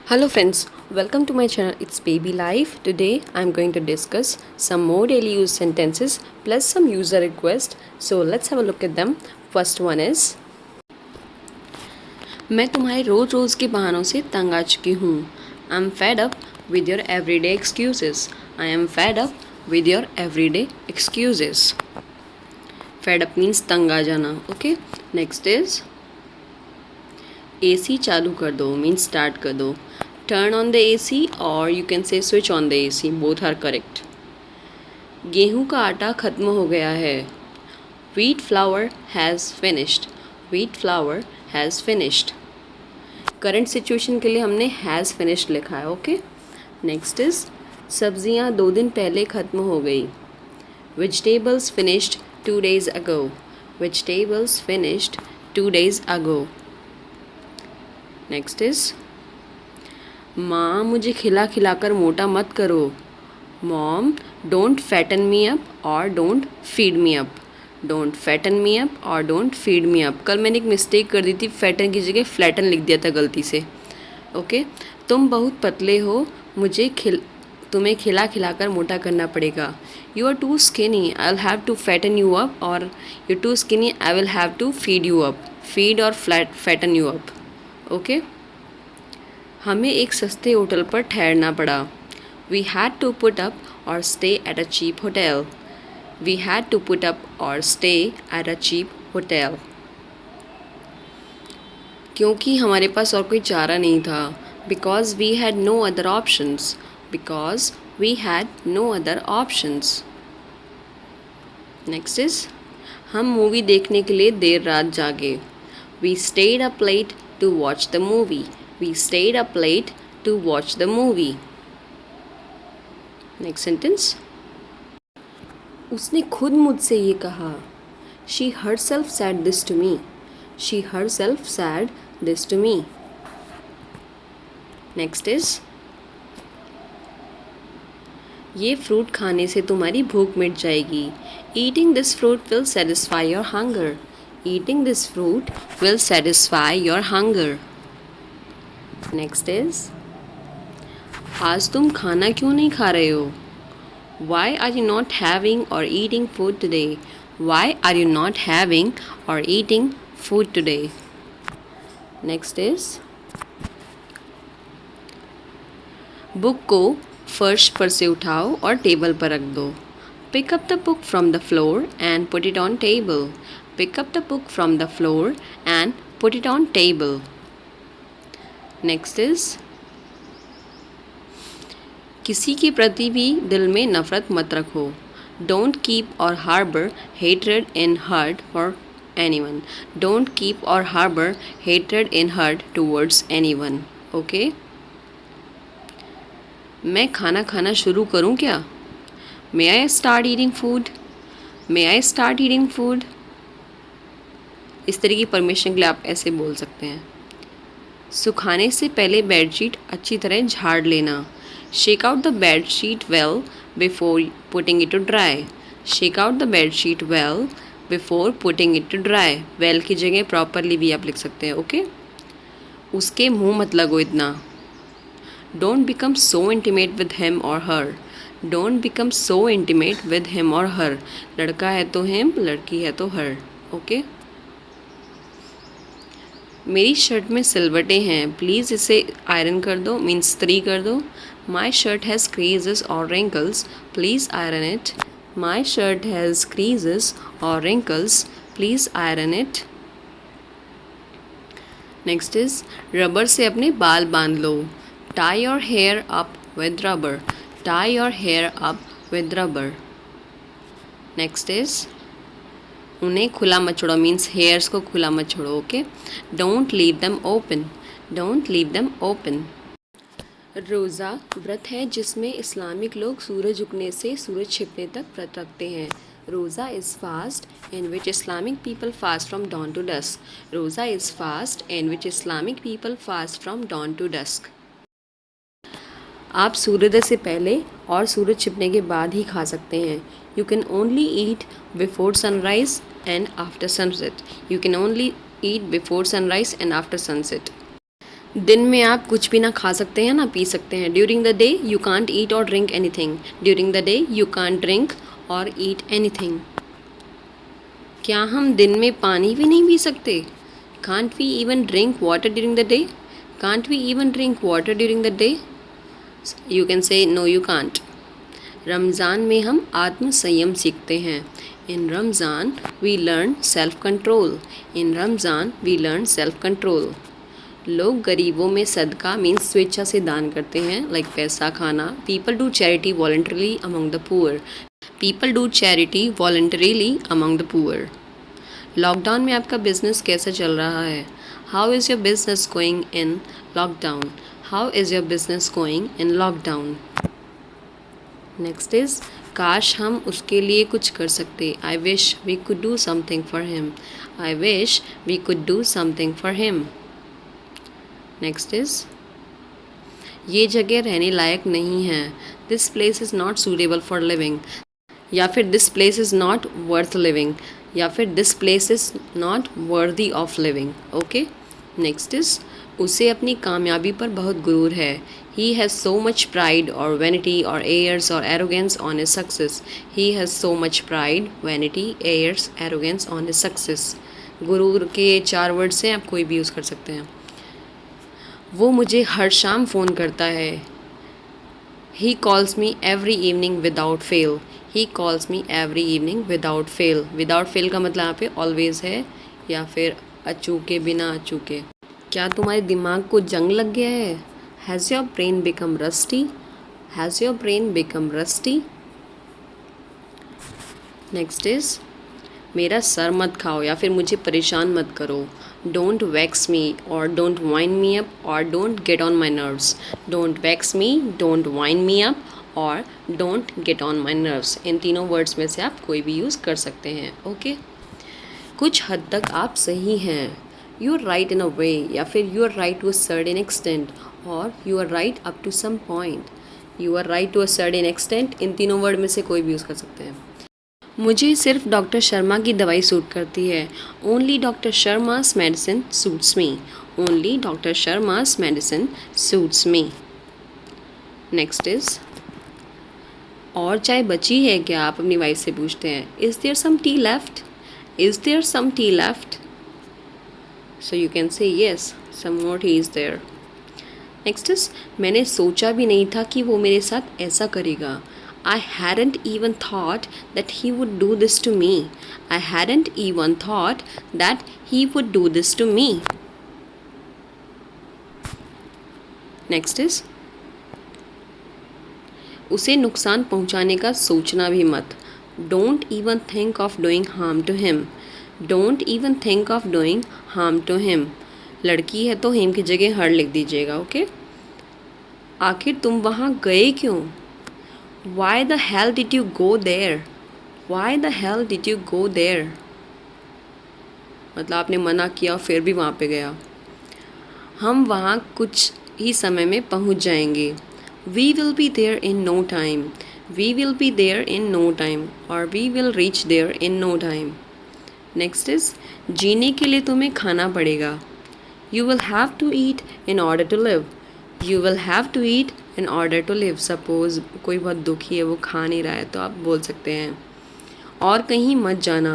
Hello friends, welcome to my channel. It's Baby Life. Today I'm going to discuss some more daily use sentences plus some user requests. So let's have a look at them. First one is मैं तुम्हारे रोज रोज के बहानों से तंग आ चुकी हूँ. I'm fed up with your everyday excuses. I am fed up with your everyday excuses. Fed up means तंग आ जाना. Okay. Next is AC चालू कर दो means start कर दो. Turn on the AC or you can say switch on the AC. Both are correct. गेहूं का आटा ख़त्म हो गया है. Wheat flour has finished. Wheat flour has finished. Current situation के लिए हमने has finished लिखा है. ओके. नेक्स्ट इज सब्जियां 2 दिन पहले ख़त्म हो गई. Vegetables finished 2 days ago. Vegetables finished 2 days ago. Next is माँ मुझे खिला खिलाकर मोटा मत करो. Mom don't fatten me up और don't feed me up. Don't fatten me up और डोंट फीड मी अप. कल मैंने एक मिस्टेक कर दी थी, फैटन की जगह फ्लैटन लिख दिया था गलती से. ओके. तुम बहुत पतले हो, तुम्हें खिला खिलाकर मोटा करना पड़ेगा. You are too skinny, I will have to fatten you up. और you too skinny, I will have to feed you up. Feed और फैटन यू अप. ओके. हमें एक सस्ते होटल पर ठहरना पड़ा. We had to put up और stay at a cheap hotel. We had to put up और stay at a cheap hotel. क्योंकि हमारे पास और कोई चारा नहीं था. Because we had no other options. Because we had no other options. Next is हम मूवी देखने के लिए देर रात जागे. We stayed up late to watch the movie. We stayed up late to watch the movie. Next sentence. उसने खुद मुझसे ये कहा. She herself said this to me. She herself said this to me. Next is ये fruit खाने से तुम्हारी भूख मिट जाएगी. Eating this fruit will satisfy your hunger. Eating this fruit will satisfy your hunger. Next is आज तुम खाना क्यों नहीं खा रहे हो. Why are you not having और eating food today. Why are you not having और eating food today. Next is book को फर्श पर से उठाओ और टेबल पर रख दो. Pick up the book from the floor and put it on table. Pick up the book from the floor and put it on table. Next is किसी के प्रति भी दिल में नफ़रत मत रखो. डोंट कीप और harbour hatred in heart for anyone. Don't keep और harbour hatred in heart towards anyone. Okay. मैं खाना खाना शुरू करूं क्या. May I start eating food. May I start eating food. इस तरह की परमिशन के लिए आप ऐसे बोल सकते हैं. सुखाने से पहले बेडशीट अच्छी तरह झाड़ लेना. Shake out the bedsheet well before putting it to dry. Shake out the bedsheet well before putting it to dry. Well की जगह प्रॉपरली भी आप लिख सकते हैं. ओके. उसके मुंह मत लगो इतना. Don't become so intimate with him और her. Don't become so intimate with him और हर. लड़का है तो हिम, लड़की है तो हर. ओके. मेरी शर्ट में सिलवटें हैं, प्लीज़ इसे आयरन कर दो मीन्स इस्त्री कर दो. माई शर्ट हैज़ क्रीजेस और wrinkles, please iron it. My shirt has creases और wrinkles, please iron it. Next is rubber से अपने बाल बांध लो. Tie your hair up with rubber. Tie your hair up with rubber. Next is उन्हें खुला मत छोड़ो मीन्स हेयर्स को खुला मत छोड़ो. Okay. Don't leave them open. Don't leave them open. रोज़ा व्रत है जिसमें इस्लामिक लोग सूरज उगने से सूरज छिपने तक व्रत रखते हैं. Roza is fast in which Islamic people fast from dawn to dusk. Roza is fast in which Islamic people fast from dawn to dusk. आप सूर्योदय से पहले और सूरज छिपने के बाद ही खा सकते हैं. You can only eat before sunrise and after sunset. You can only eat before sunrise and after sunset. दिन में आप कुछ भी ना खा सकते हैं ना पी सकते हैं. During the day you can't eat और drink anything. During the day you can't drink और ईट एनीथिंग. क्या हम दिन में पानी भी नहीं पी सकते? Can't we even drink water during the day? Can't we even drink water during the day? You can say no you can't. Ramzan में हम आत्म संयम सीखते हैं. In Ramzan we learn self control. In Ramzan we learn self control. लोग गरीबों में सदका मीन्स स्वेच्छा से दान करते हैं, लाइक पैसा, खाना. People do charity voluntarily among the poor. People do charity voluntarily among the poor. Lockdown में आपका बिजनेस कैसा चल रहा है? How is your business going in lockdown? How is your business going in lockdown? Next is काश हम उसके लिए कुछ कर सकते. I wish we could do something for him. I wish we could do something for him. Next is ये जगह रहने लायक नहीं है. This place is not suitable for living. या फिर this place is not worth living. या फिर this place is not worthy of living. Okay. Next is उसे अपनी कामयाबी पर बहुत गुरूर है. He has so much pride और वैनिटी और एयर्स और arrogance on his success. He has so much pride, vanity, airs, arrogance on his success. गुरूर के 4 वर्ड्स हैं, आप कोई भी यूज़ कर सकते हैं. वो मुझे हर शाम फ़ोन करता है. He calls me every evening without fail. He calls me every evening without fail. Without fail का मतलब यहाँ पे ऑलवेज है या फिर अचूके, बिना अचूके. क्या तुम्हारे दिमाग को जंग लग गया है? Has your brain become rusty? Has your brain become rusty? Next is मेरा सर मत खाओ या फिर मुझे परेशान मत करो. डोंट वैक्स मी और डोंट वाइंड मी अप और don't get on my nerves. Don't wax me, don't wind me up और don't get on my nerves. इन तीनों वर्ड्स में से आप कोई भी यूज़ कर सकते हैं. ओके. कुछ हद तक आप सही हैं. You are right in a way या फिर you are right to a certain extent और you are right up to some point. You are right to a certain extent. इन तीनों वर्ड में से कोई भी यूज़ कर सकते हैं. मुझे सिर्फ डॉक्टर शर्मा की दवाई सूट करती है. Only doctor Sharma's medicine suits me. Only doctor Sharma's medicine suits me. Next is और चाय बची है क्या? आप अपनी वाइफ से पूछते हैं. Is there some tea left? Is there some tea left? So you can say yes, some more tea is there. Next is मैंने सोचा भी नहीं था कि वो मेरे साथ ऐसा करेगा. I hadn't even thought that he would do this to me. I hadn't even thought that he would do this to me. Next is उसे नुकसान पहुंचाने का सोचना भी मत. Don't even think of doing harm to him. Don't even think of doing harm to him. लड़की है तो हिम की जगह हर लिख दीजिएगा. ओके. आखिर तुम वहाँ गए क्यों? Why the hell did you go there? Why the hell did you go there? मतलब आपने मना किया फिर भी वहाँ पे गया. हम वहाँ कुछ ही समय में पहुँच जाएंगे. We will be there in no time. We will be there in no time or we will reach there in no time. Next is जीने के लिए तुम्हें खाना पड़ेगा. You will have to eat in order to live. You will have to eat in order to live. Suppose कोई बहुत दुखी है, वो खा नहीं रहा है, तो आप बोल सकते हैं और कहीं मत जाना.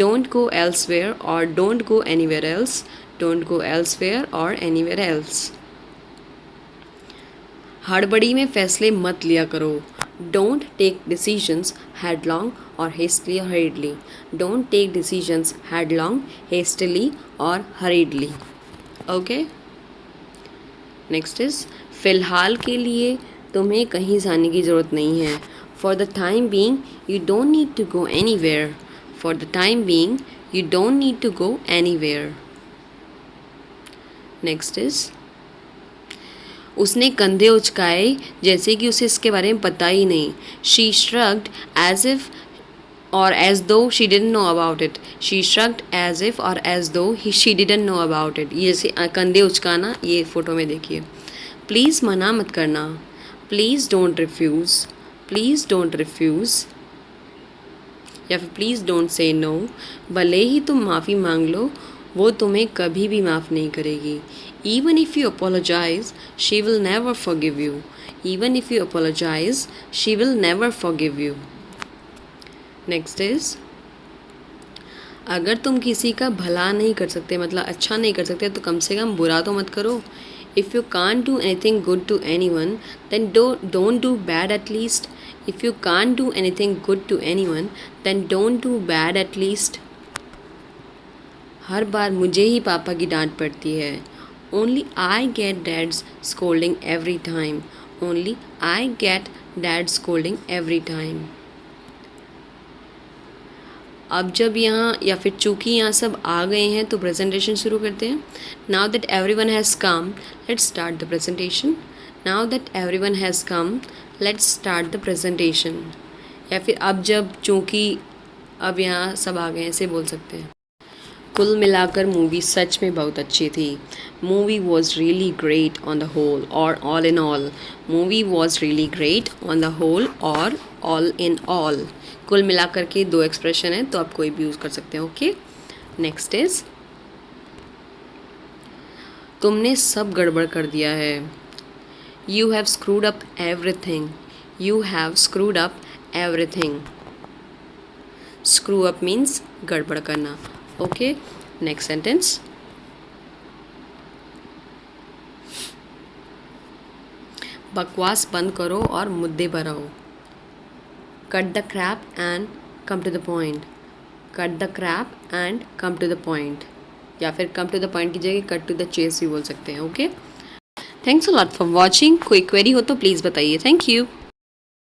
Don't go elsewhere or don't go anywhere else. Don't go elsewhere or anywhere else. हड़बड़ी में फैसले मत लिया करो. Don't take decisions headlong or hastily or hurriedly. Don't take decisions headlong, hastily or hurriedly. Okay? Next is फ़िलहाल के लिए तुम्हें कहीं जाने की ज़रूरत नहीं है. For the time being you don't need to go anywhere. For the time being you don't need to go anywhere. Next is उसने कंधे उचकाए जैसे कि उसे इसके बारे में पता ही नहीं. She shrugged as if or as though she didn't know about it. She shrugged as if or as though she didn't know about it. ये जैसे कंधे उचकाना, ये फ़ोटो में देखिए. प्लीज़ मना मत करना. Please don't refuse. Please don't refuse या फिर प्लीज़ डोंट से नो. भले ही तुम माफ़ी मांग लो, वो तुम्हें कभी भी माफ़ नहीं करेगी. Even if you apologize, she will never forgive you. Even if you apologize, she will never forgive you. Next is, अगर तुम किसी का भला नहीं कर सकते, मतलब अच्छा नहीं कर सकते, तो कम से कम बुरा तो मत करो. If you can't do anything good to anyone, then don't do bad at least. If you can't do anything good to anyone, then don't do bad at least. हर बार मुझे ही पापा की डांट पड़ती है. Only I get dad's scolding every time. Only I get dad's scolding every time. अब जब यहाँ या फिर चूँकि यहाँ सब आ गए हैं तो प्रेजेंटेशन शुरू करते हैं. Now that everyone has come, let's start the presentation. Now that everyone has come, let's start the presentation. या फिर अब जब चूँकि अब यहाँ सब आ गए हैं, ऐसे बोल सकते हैं. कुल मिलाकर मूवी सच में बहुत अच्छी थी. Movie was really great on the whole और all in all. Movie was really great on the whole और ऑल इन ऑल. कुल मिलाकर के दो एक्सप्रेशन है, तो आप कोई भी यूज़ कर सकते हैं. ओके, नेक्स्ट इज, तुमने सब गड़बड़ कर दिया है. You have screwed up everything. You have screwed up everything. Screw up means गड़बड़ करना. ओके, नेक्स्ट सेंटेंस, बकवास बंद करो और मुद्दे पर आओ. Cut the crap and come to the point. Cut the crap and come to the point, या फिर कम टू द पॉइंट की जगह कट टू द चेस भी बोल सकते हैं. Okay, thanks a lot for watching. कोई क्वेरी हो तो प्लीज़ बताइए. Thank you.